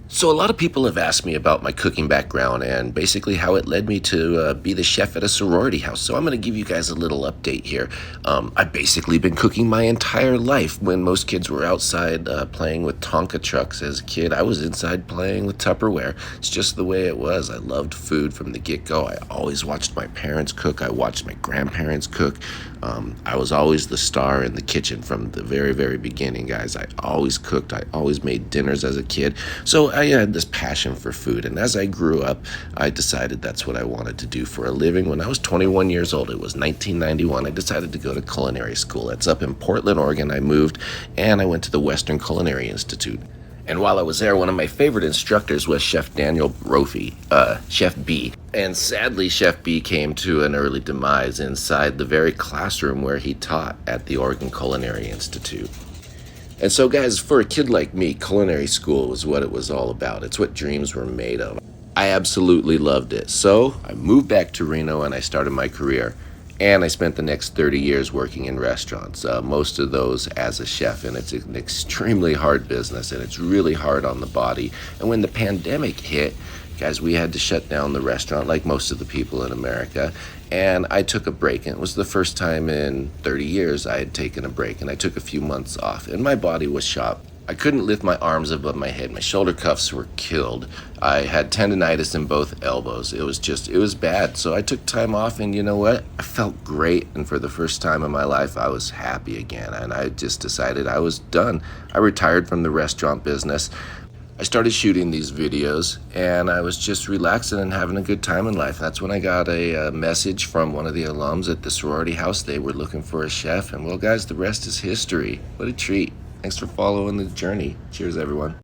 So a lot of people have asked me about my cooking background and basically how it led me to be the chef at a sorority house. So I'm going to give you guys a little update here. I've basically been cooking my entire life. When most kids were outside playing with Tonka trucks as a kid, I was inside playing with Tupperware. It's just the way it was. I loved food from the get-go. I always watched my parents cook. I watched my grandparents cook. I was always the star in the kitchen from the very, very beginning, guys. I always cooked. I always made dinners as a kid. So I had this passion for food. And as I grew up, I decided that's what I wanted to do for a living. When I was 21 years old, it was 1991, I decided to go to culinary school. It's up in Portland, Oregon. I moved and I went to the Western Culinary Institute. And while I was there, one of my favorite instructors was Chef Daniel Brophy, Chef B. And sadly, Chef B came to an early demise inside the very classroom where he taught at the Oregon Culinary Institute. And so, guys, for a kid like me, culinary school was what it was all about. It's what dreams were made of. I absolutely loved it. So I moved back to Reno and I started my career. And I spent the next 30 years working in restaurants, most of those as a chef. And it's an extremely hard business and it's really hard on the body. And when the pandemic hit, guys, we had to shut down the restaurant like most of the people in America. And I took a break. And it was the first time in 30 years I had taken a break. And I took a few months off and my body was shot. I couldn't lift my arms above my head. My shoulder cuffs were killed. I had tendonitis in both elbows. It was bad. So I took time off and you know what? I felt great. And for the first time in my life, I was happy again. And I just decided I was done. I retired from the restaurant business. I started shooting these videos and I was just relaxing and having a good time in life. That's when I got a message from one of the alums at the sorority house. They were looking for a chef. And well, guys, the rest is history. What a treat. Thanks for following the journey. Cheers, everyone.